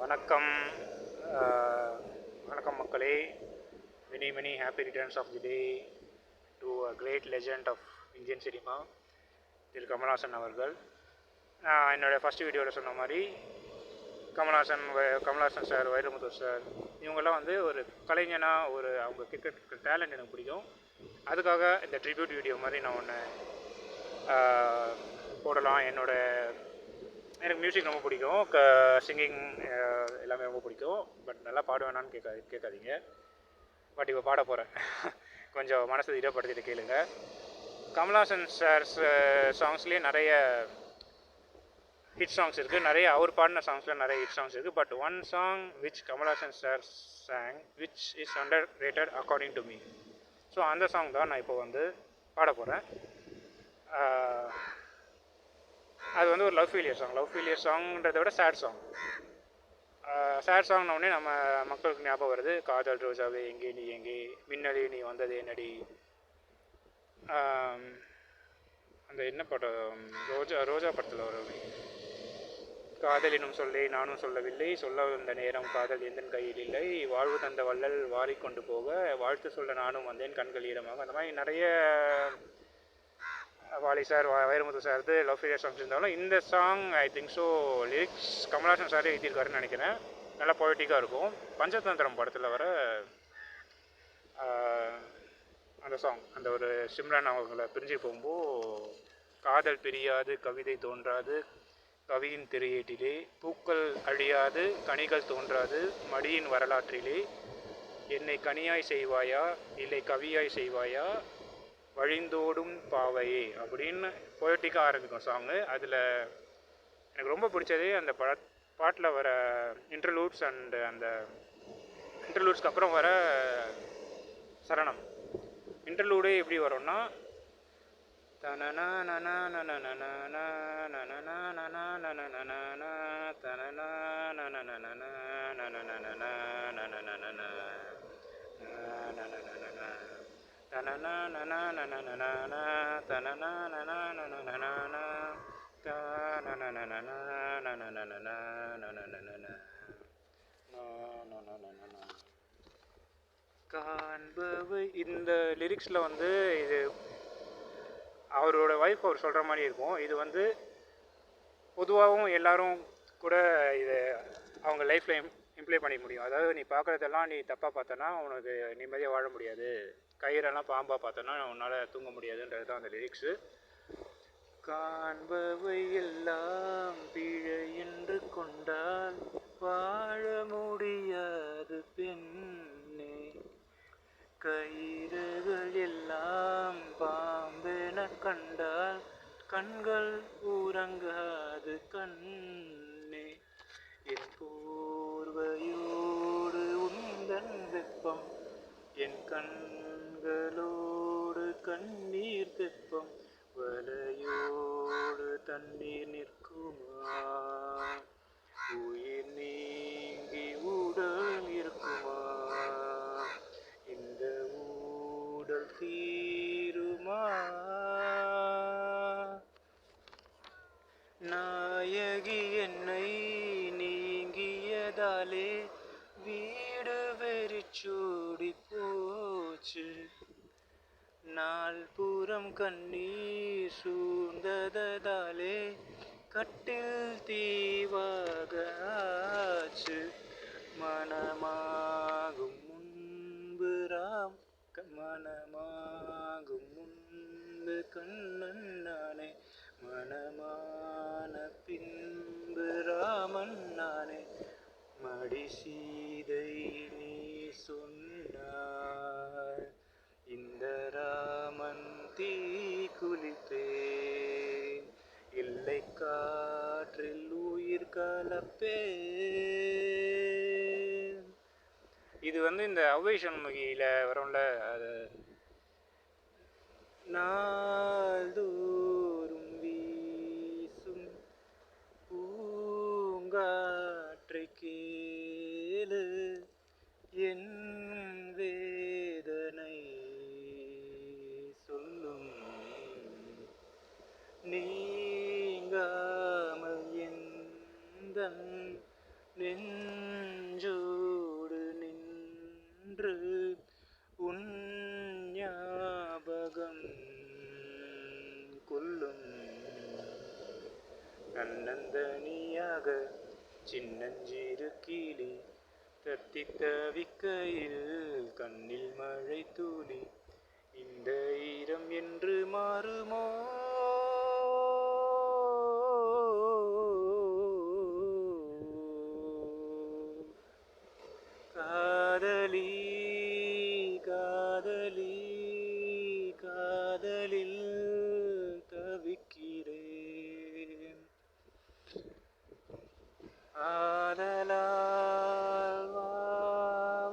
வணக்கம். வணக்கம் மக்களே. Many happy returns of the day to a great legend of Indian cinema திரு கமல்ஹாசன் அவர்கள். நான் என்னோடய ஃபஸ்ட் வீடியோவில் சொன்ன மாதிரி கமல்ஹாசன் சார், வைரமுத்து சார், இவங்கெல்லாம் வந்து ஒரு கலைஞனாக அவங்க கிரிக்கெட் டேலண்ட் எனக்கு பிடிக்கும். அதுக்காக இந்த ட்ரிபியூட் வீடியோ மாதிரி நான் ஒன்று போடலாம். எனக்கு மியூசிக் ரொம்ப பிடிக்கும், சிங்கிங் எல்லாமே ரொம்ப பிடிக்கும். பட் நல்லா பாடுவேனான்னு கேட்காதீங்க. பட் இப்போ பாட போகிறேன். கொஞ்சம் மனசை இடப்படுத்திட்டு கேளுங்க. கமல்ஹாசன் சார்ஸ் சாங்ஸ்லேயே நிறைய ஹிட் சாங்ஸ் இருக்குது. நிறைய அவர் பாடின சாங்ஸில் நிறைய ஹிட் சாங்ஸ் இருக்குது. But one song which Kamal Haasan sir song which is under rated according to me. So அந்த சாங் தான் நான் இப்போ வந்து பாட போகிறேன். அது வந்து ஒரு லவ் ஃபெயிலியர் சாங்ன்றதை விட சேட் சாங்னோடனே நம்ம மக்களுக்கு ஞாபகம் வருது காதல் ரோஜாவே எங்கே நீ எங்கே, மின்னலே நீ வந்ததே நடி. அந்த என்ன படம், ரோஜா படத்தில் வர காதலினும் சொல்லை நானும் சொல்லவில்லை, சொல்ல வந்த நேரம் காதல் எந்தன் கையில் இல்லை, வாழ்வு தந்த வள்ளல் வாரிக்கொண்டு போக, வாழ்த்து சொல்ல நானும் வந்தேன் கண்கள் ஈரமாக. அந்த மாதிரி நிறைய Vaali sir, Vairamuthu sir love failure songs இருந்தாலும் இந்த song I think so lyrics Kamal Haasan சாரே எழுதியிருக்காருன்னு நினைக்கிறேன். நல்லா பொலிட்டிக்காக இருக்கும். பஞ்சதந்திரம் படத்தில் வர அந்த சாங், அந்த ஒரு சிம்ரன் அவங்களை பிரிஞ்சு போகும்போது, காதல் பிரியாது கவிதை தோன்றாது கவியின் திரையேட்டிலே, பூக்கள் அழியாது கனிகள் தோன்றாது மடியின் வரலாற்றிலே, என்னை கனியாய் செய்வாயா இல்லை கவியாய் செய்வாயா, வழிந்தோடும் பாவையே அப்படின்னு பொயட்டிக்காக ஆரம்பிக்கும் சாங்கு. அதில் எனக்கு ரொம்ப பிடிச்சதே அந்த பாட்டில் வர இன்டர்லூட்ஸ் அண்ட் அந்த இன்டர்லூட்ஸ்க்கு அப்புறம் வர சரணம். இன்டர்லூடே எப்படி வரும்னா காண்பவை. இந்த லிரிக்ஸில் வந்து இது அவரோட ஒய்ஃப் அவர் சொல்கிற மாதிரி இருக்கும். இது வந்து பொதுவாகவும் எல்லாரும் கூட இதை அவங்க லைஃப்பில் இம்ப்ளை பண்ணிக்க முடியும். அதாவது நீ பார்க்குறதெல்லாம் நீ தப்பாக பார்த்தனா உனக்கு நிம்மதியாக வாழ முடியாது, கயிறெல்லாம் பாம்பாக பார்த்தனா உன்னால் தூங்க முடியாதுன்றது தான் அந்த லிரிக்ஸு. காண்பவை எல்லாம் பிழை என்று கொண்டால் வாழ முடியாது பெண்ணே, கயிறுகள் எல்லாம் பாம்பென கண்டால் கண்கள் உறங்காது கண்ணே, என் போர்வையோடு உந்தன் வெப்பம், என் கண்களோடு கண்ணீர் தெப்பம், வலையோடு தண்ணீர் நிற்குமா, உயிர் நீங்கி உடல் இருக்குமா, இந்த ஊடல் தீருமா, நாயகி என்னை நீங்கியதாலே வீடு வெறிச்சோடி போச்சு, நாள் புறம் கண்ணீர் சூழ்ந்ததாலே கட்டில் தீவாக ஆச்சு, மனமாகும் முன்பு கண்ணன் நானே, மனமான பின்பு ராமன் நானே, மடி சீதை நீ சொன்னாய், இந்த ராமன் தீ குளித்தேன், இல்லை காற்றில் உயிர் கலப்பேன். இது வந்து இந்த ஔவை சண்முகியில் வரும்ல, அது நாள்தோறும் வீசும் பூங்காற்றை கேளு, என் வேதனை சொல்லும், நீங்காமல் எந்தன் நெஞ்ச தன்னந்தனியாக சின்னஞ்சிறு கிளி தத்தி தவிக்கையில் கண்ணில் மழை துளி இந்த ஈரம் என்று மாறுமோ காதலி காதலி காதலில் தவிக்கிறேன் ஆதலால் வா,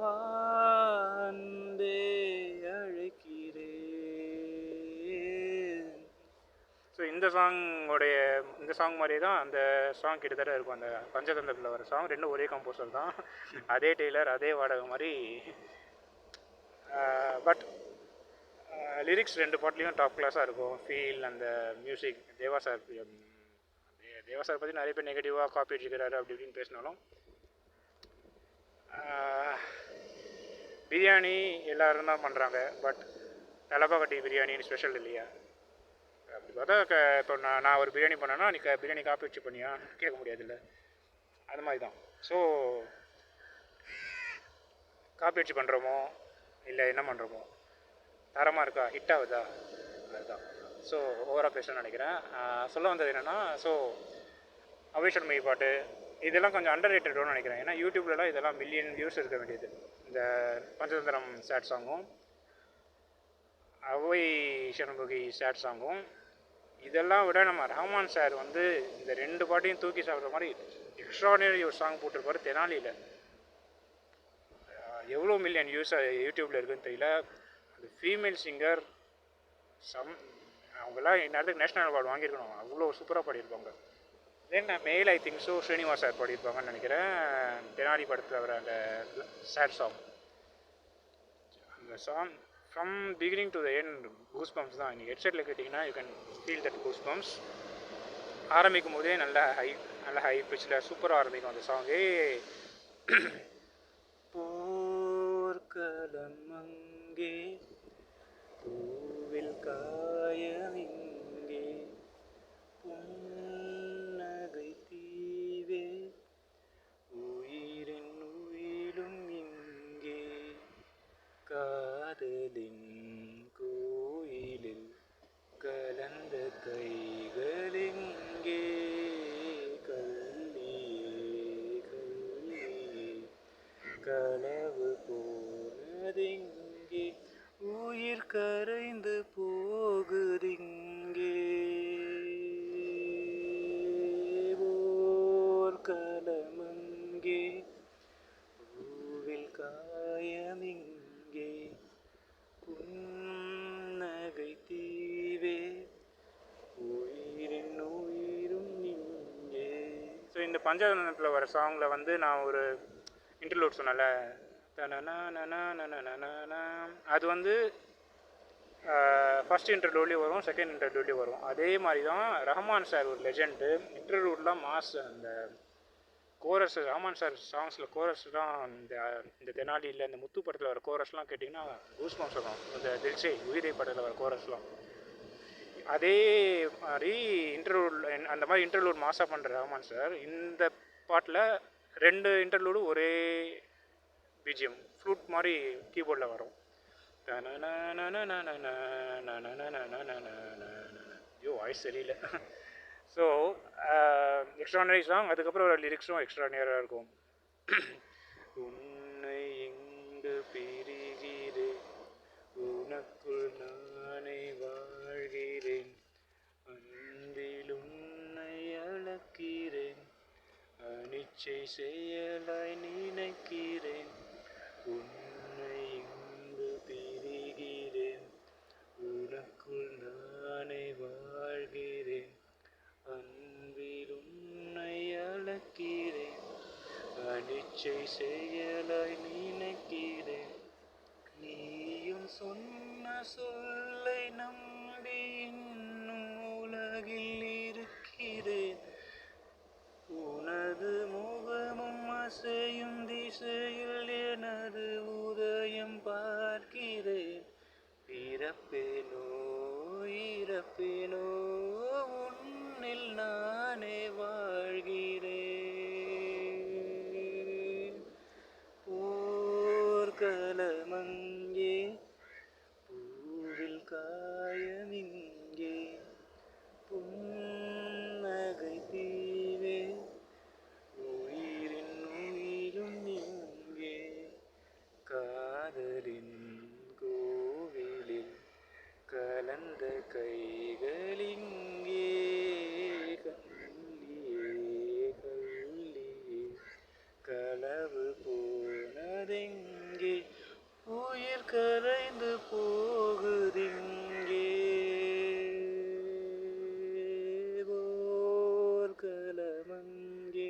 வா, அன்பே அழைக்கிறேன். ஸோ இந்த சாங் மாதிரியே தான் அந்த சாங் கிட்டத்தட்ட இருக்கும். அந்த பஞ்சதந்திரத்தில் வர சாங் ரெண்டும் ஒரே கம்போசர் தான், அதே டெய்லர் அதே வாடகை மாதிரி. பட் லிரிக்ஸ் ரெண்டு பாட்லேயும் டாப் கிளாஸாக இருக்கும். ஃபீல் அந்த மியூசிக் தேவா சார் பற்றி நிறைய பேர் நெகட்டிவாக காப்பி அடிச்சுக்கிறாரு அப்படி இப்படின்னு பேசினாலும், பிரியாணி எல்லோரும் தான் பண்ணுறாங்க. பட் தலப்பாக்கட்டி பிரியாணின்னு ஸ்பெஷல் இல்லையா? அப்படி பார்த்தா இப்போ நான் ஒரு பிரியாணி பண்ணேன்னா நீ பிரியாணி காப்பி வச்சு பண்ணியா கேட்க முடியாதுல்ல. அது மாதிரி தான். ஸோ காப்பி வச்சு பண்ணுறோமோ இல்லை என்ன பண்ணுறோமோ, தரமாக இருக்கா, ஹிட் ஆகுதா, அதுதான். ஸோ ஓவராக பேசணும்னு நினைக்கிறேன். சொல்ல வந்தது என்னென்னா, ஸோ அவேஷன் மெய் பாட்டு இதெல்லாம் கொஞ்சம் அண்டர் ரேட்டட்னு நினைக்கிறேன். ஏன்னா யூடியூப்லலாம் இதெல்லாம் மில்லியன் வியூஸ் இருக்க வேண்டியது. இந்த பஞ்சதந்திரம் சேட் சாங்கும் அவை சண்முகி சேட் சாங்கும் இதெல்லாம் விட நம்ம ரஹ்மான் சார் வந்து இந்த ரெண்டு பாட்டையும் தூக்கி சாப்பிட்ற மாதிரி எக்ஸ்ட்ராடினரி ஒரு சாங் போட்டிருப்பாரு தெனாலியில். எவ்வளோ மில்லியன் வியூஸ் யூடியூப்பில் இருக்குதுன்னு தெரியல. அந்த ஃபீமேல் சிங்கர் அவங்கெல்லாம் நேரத்துக்கு நேஷ்னல் அவார்டு வாங்கியிருக்கணும், அவ்வளோ சூப்பராக பாடியிருப்பாங்க. தென் மேல் I think so Srinivas sir பாடியிருப்பாங்கன்னு நினைக்கிறேன். தெனாலி படத்தில் வர அந்த சேட் சாங், அந்த song from beginning to the end goose bumps தான். நீங்கள் ஹெட்செட்டில் கேட்டிங்கன்னா you can feel that goose bumps. ஆரம்பிக்கும் போதே நல்ல ஹை பிச்சில் சூப்பராக ஆரம்பிக்கும் அந்த சாங்கே. போர்க்களம் அங்கே பூவில் காயம் இங்கே புன்னகை தீவே உயிரின் உயிலும் இங்கே காதலின் கோயிலில் கலந்த கைகளிங்கே களவு போனதிங்கே உயிர் கரைந்து போகுதிங்கே ஓர்கலமங்கே பூவில் காயமிங்கே புன்னகை தீவே உயிரின் உயிரும் இங்கே. ஸோ இந்த பஞ்சதந்திரத்தில் வர சாங்கில் வந்து நான் ஒரு இன்டர்லூட் சொன்னல, அது வந்து ஃபஸ்ட் இன்டர்லூட்லேயும் வரும், செகண்ட் இன்டர்லூட்லேயும் வரும். அதே மாதிரி தான் ரஹ்மான் சார் ஒரு லெஜெண்டு. இன்டர்லூட்லாம் மாஸ். அந்த கோரஸ் ரஹ்மான் சார் சாங்ஸில் கோரஸ் தான் இந்த தெனாலியில் இந்த முத்து படத்தில் வர கோரஸ்லாம் கேட்டிங்கன்னா கூஸ் பம்ப்ஸ் வரும். இந்த தில்சே உயிரை படத்தில் வர கோரஸ்லாம் அதே மாதிரி இன்டர்லூட். அந்த மாதிரி இன்டர்லூட் மாஸாக பண்ணுற ரஹ்மான் சார் இந்த பாட்டில் ரெண்டு இன்டர்லூடும் ஒரே பிஜிஎம் ஃப்ளூட் மாதிரி கீபோர்டில் வரும். ஐயோ வாய்ஸ் சரியில்லை. So extraordinary song. அதுக்கப்புறம் ஒரு லிரிக்ஸும் எக்ஸ்ட்ரானரியாக இருக்கும். உன்னை எங்கு பிரிகிறேன் உனக்குள் நானே வாழ்கிறேன் அன்பில் உன்னை அழைக்கிறேன் அனிச்சை செயலாய் நினைக்கிறேன் உன்னை இங்கு பிரிகிறேன் உனக்குள் நானே வாழ்கிறேன் அன்பில் உன்னை அழைக்கிறேன் அனிச்சை செயலாய் நினைக்கிறேன் நீயும் சொன்ன சொல்லை நம்பி இன்னும் உலகில் இருக்கிறேன் உனது முகமும் அசையும் திசையில் எனது உதயம் பார்க்கிறேன் இறப்பேனோ இறப்பேனோ உன்னில் நானே வாழ் கலமங்கே பூவில் காயமிங்கே புன்னகை தீவே உயிரின் உயிரும் இங்கே காதலின் கோவிலில் கலந்த கைகளிங்கே கல்லியே கல்லியே களவு போனதெங்கே உயிர் கரைந்து போகுதிங்கே போர் கலமங்கே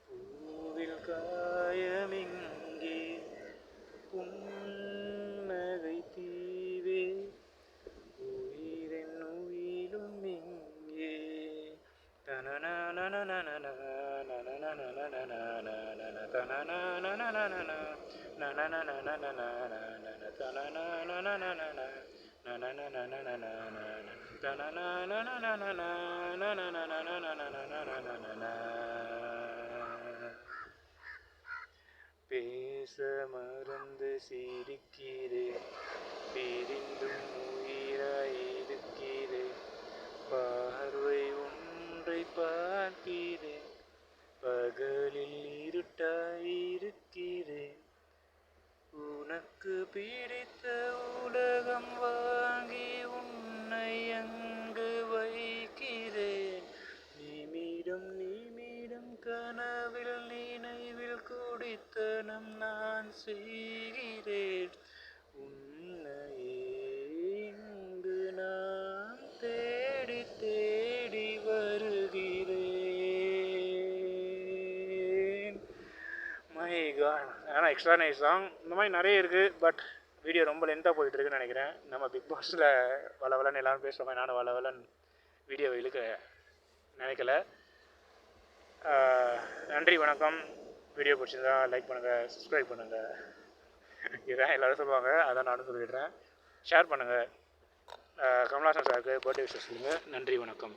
பூவில் காயமிங்கே புன்னகை தீவே உயிரின் உயிரும் இங்கே பேச மறந்து சிரிக்கிறேன் பிரிந்தும் உயிராயிருக்கிறேன் பார்வை ஒன்றை பார்க்கிறேன் பகலில் இருட்டாயிருக்கிறேன் உனக்கு பிடித்த உலகம் வாங்கி உன்னை அங்கு வைக்கிறேன் நிமிடம் நிமிடம் கனவில் நினைவில் குடித்தனம் நான் செய்கிறேன் உன்னையே இங்கு நான் தேடி தேடி வருகிறேன் மை காட். ஆனால் எக்ஸ்ட்ரா நைஸ் சாங் இந்த மாதிரி நிறைய இருக்குது. பட் வீடியோ ரொம்ப லென்த்தாக போயிட்டுருக்குன்னு நினைக்கிறேன். நம்ம பிக் பாஸில் வளவலன்னு எல்லோரும் பேசுகிற மாதிரி நானும் வளவலன் வீடியோவை இழுக்க நினைக்கல. நன்றி, வணக்கம். வீடியோ பிடிச்சிருந்தா லைக் பண்ணுங்கள், சப்ஸ்கிரைப் பண்ணுங்கள். இதுதான் எல்லோரும் சொல்லுவாங்க, அதான் நானும் சொல்லிடுறேன். ஷேர் பண்ணுங்கள். கமல்ஹாசன் சாருக்கு பர்த்டே விஷஸ் சொல்லுங்கள். நன்றி, வணக்கம்.